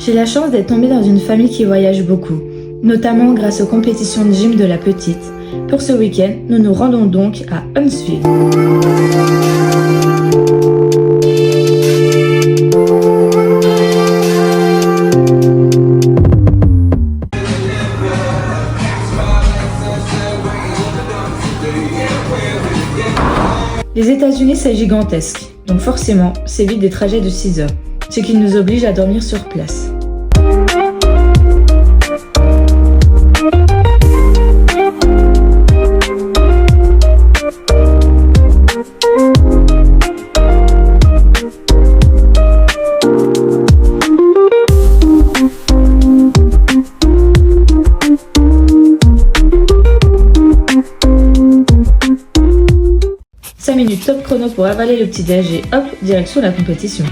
J'ai la chance d'être tombée dans une famille qui voyage beaucoup, notamment grâce aux compétitions de gym de la petite. Pour ce week-end, nous nous rendons donc à Huntsville. Les États-Unis, c'est gigantesque, donc forcément, c'est vite des trajets de 6 heures, ce qui nous oblige à dormir sur place. Minutes top chrono pour avaler le petit déj et hop, direction la compétition.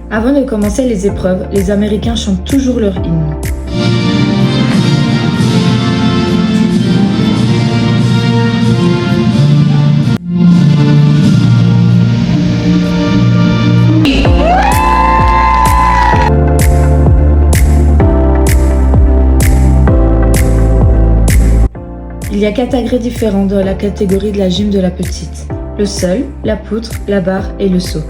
Avant de commencer les épreuves, les Américains chantent toujours leur hymne. Il y a 4 agrès différents dans la catégorie de la gym de la petite. Le sol, la poutre, la barre et le saut.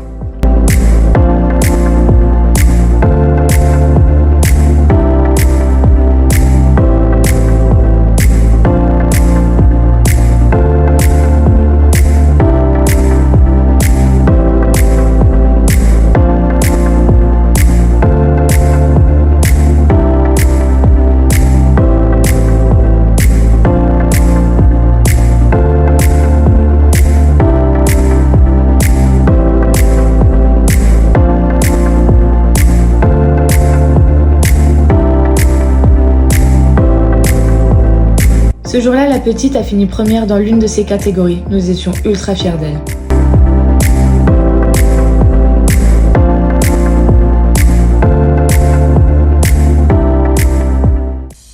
Ce jour-là, la petite a fini première dans l'une de ses catégories. Nous étions ultra fiers d'elle.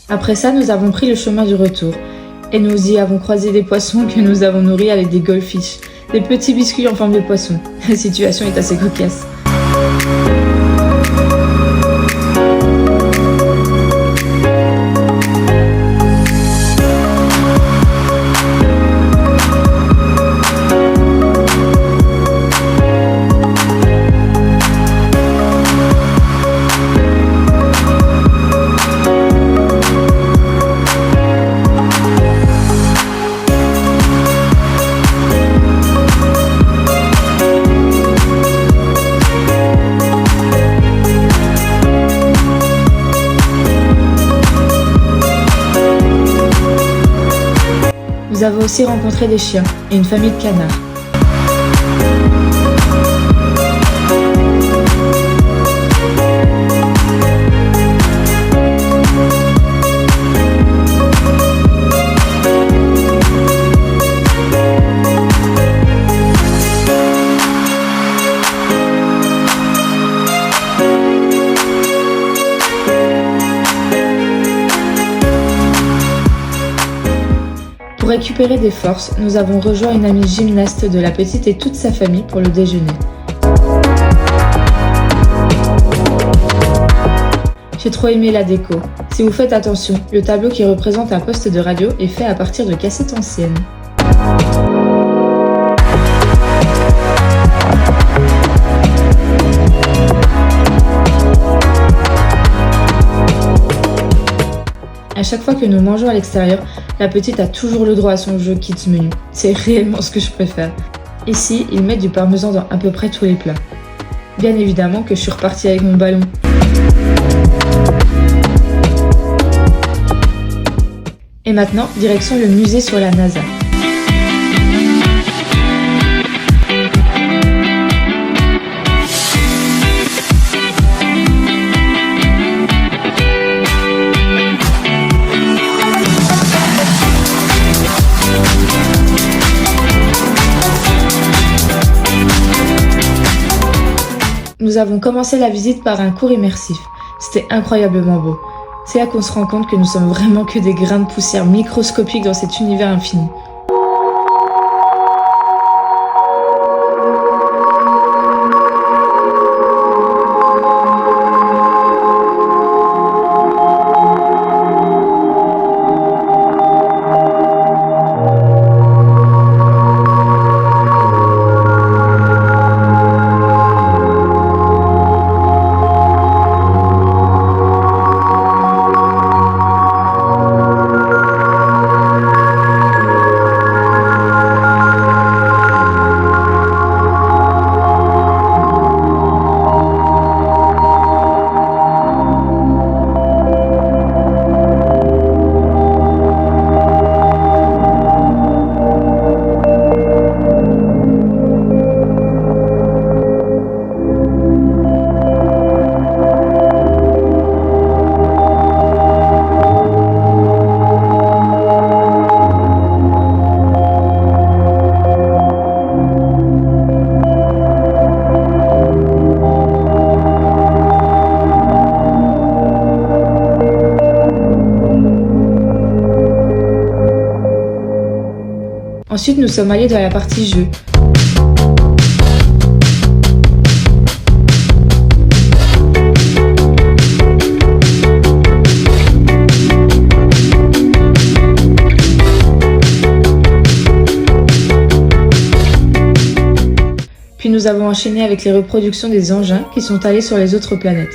Après ça, nous avons pris le chemin du retour. Et nous y avons croisé des poissons que nous avons nourris avec des goldfish. Des petits biscuits en forme de poisson. La situation est assez cocasse. Nous avons aussi rencontré des chiens et une famille de canards. Pour récupérer des forces, nous avons rejoint une amie gymnaste de la petite et toute sa famille pour le déjeuner. J'ai trop aimé la déco. Si vous faites attention, le tableau qui représente un poste de radio est fait à partir de cassettes anciennes. À chaque fois que nous mangeons à l'extérieur, la petite a toujours le droit à son jeu Kids Menu. C'est réellement ce que je préfère. Ici, ils mettent du parmesan dans à peu près tous les plats. Bien évidemment que je suis repartie avec mon ballon. Et maintenant, direction le musée sur la NASA. Nous avons commencé la visite par un cours immersif. C'était incroyablement beau. C'est là qu'on se rend compte que nous sommes vraiment que des grains de poussière microscopiques dans cet univers infini. Ensuite, nous sommes allés dans la partie jeu. Puis nous avons enchaîné avec les reproductions des engins qui sont allés sur les autres planètes.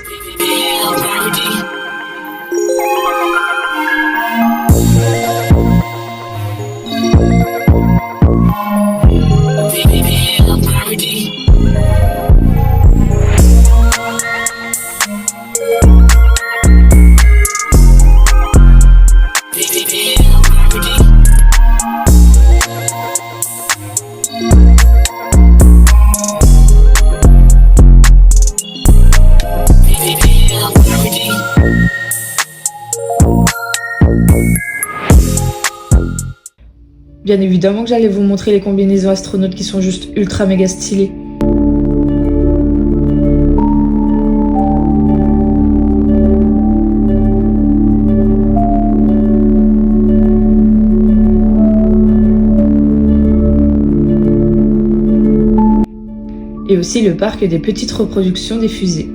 Bien évidemment que j'allais vous montrer les combinaisons astronautes qui sont juste ultra méga stylées. Et aussi le parc des petites reproductions des fusées.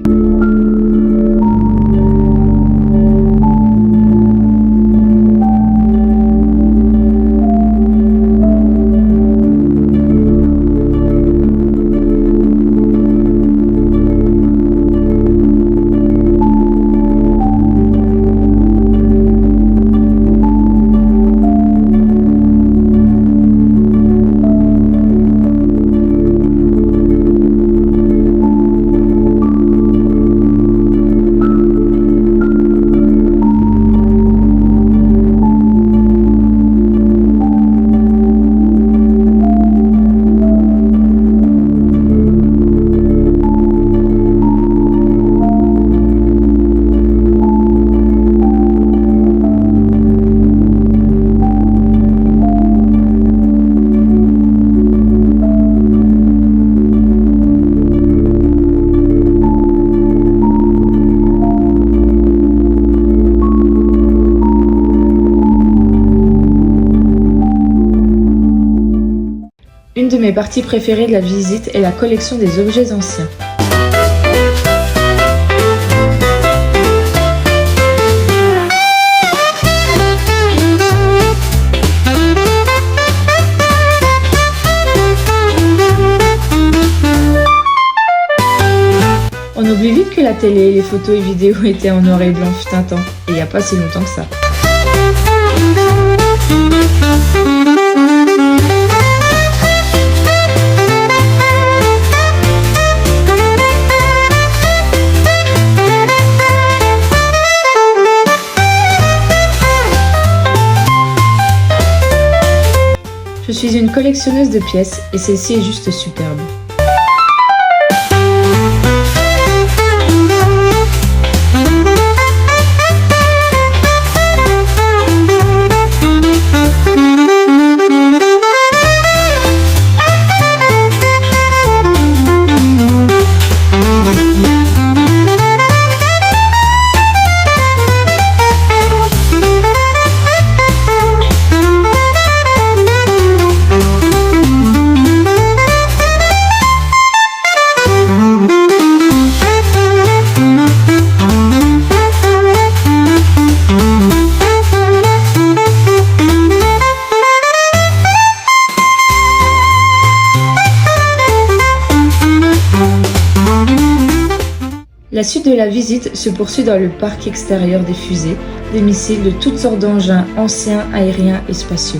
Une de mes parties préférées de la visite est la collection des objets anciens. On oublie vite que la télé, les photos et vidéos étaient en noir et blanc fut un temps, et il n'y a pas si longtemps que ça. Je suis une collectionneuse de pièces et celle-ci est juste superbe. La suite de la visite se poursuit dans le parc extérieur des fusées, des missiles, de toutes sortes d'engins anciens, aériens et spatiaux.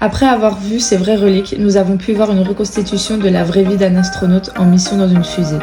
Après avoir vu ces vraies reliques, nous avons pu voir une reconstitution de la vraie vie d'un astronaute en mission dans une fusée.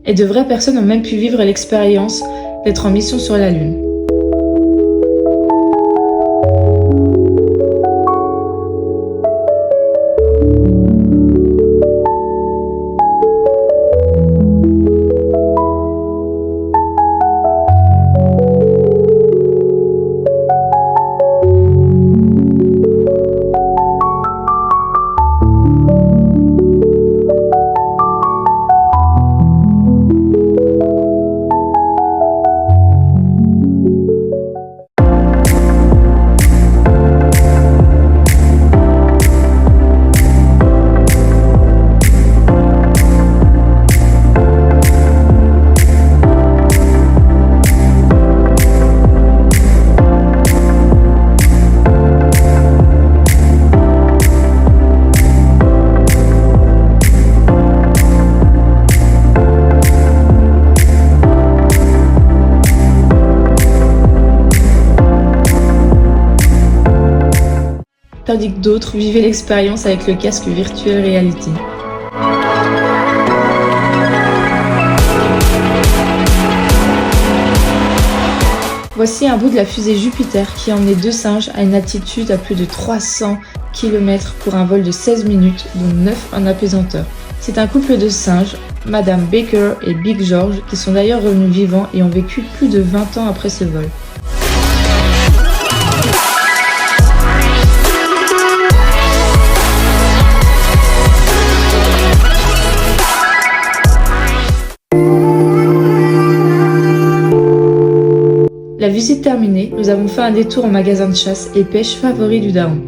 Et de vraies personnes ont même pu vivre l'expérience d'être en mission sur la Lune. tandis que d'autres vivaient l'expérience avec le casque Virtual Reality. Voici un bout de la fusée Jupiter qui emmenait 2 singes à une altitude à plus de 300 km pour un vol de 16 minutes, dont 9 en apesanteur. C'est un couple de singes, Madame Baker et Big George, qui sont d'ailleurs revenus vivants et ont vécu plus de 20 ans après ce vol. La visite terminée, nous avons fait un détour au magasin de chasse et pêche favori du daron.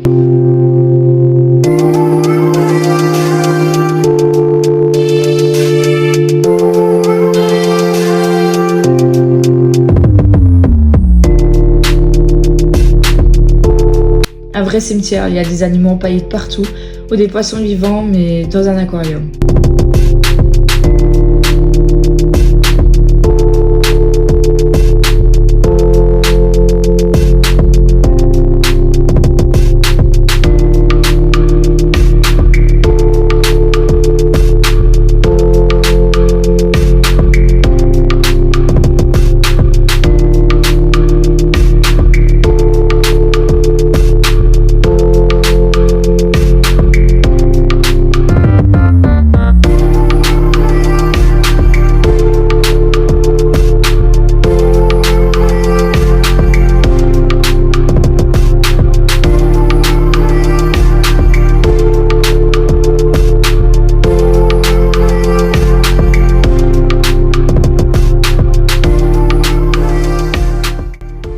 Un vrai cimetière, il y a des animaux empaillés de partout, ou des poissons vivants, mais dans un aquarium.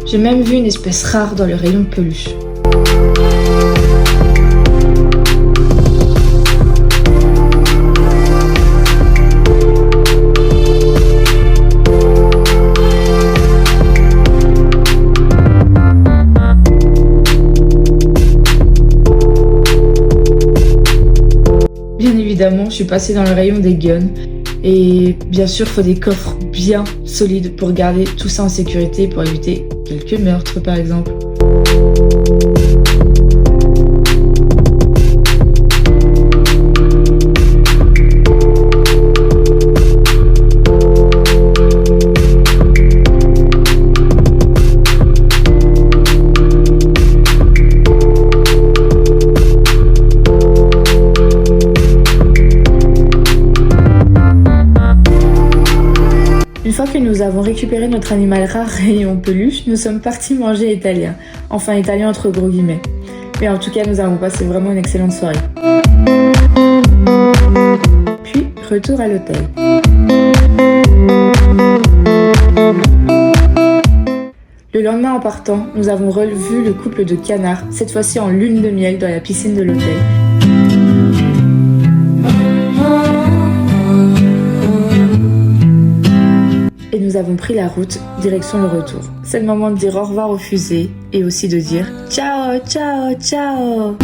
J'ai même vu une espèce rare dans le rayon de peluche. Bien évidemment, je suis passée dans le rayon des guns. Et bien sûr, il faut des coffres bien solides pour garder tout ça en sécurité, pour éviter quelques meurtres par exemple. Une fois que nous avons récupéré notre animal rare rayon peluche, nous sommes partis manger italien. Enfin italien entre gros guillemets. Mais en tout cas, nous avons passé vraiment une excellente soirée. Puis, retour à l'hôtel. Le lendemain en partant, nous avons revu le couple de canards, cette fois-ci en lune de miel dans la piscine de l'hôtel. Et nous avons pris la route, direction le retour. C'est le moment de dire au revoir aux fusées et aussi de dire ciao, ciao, ciao.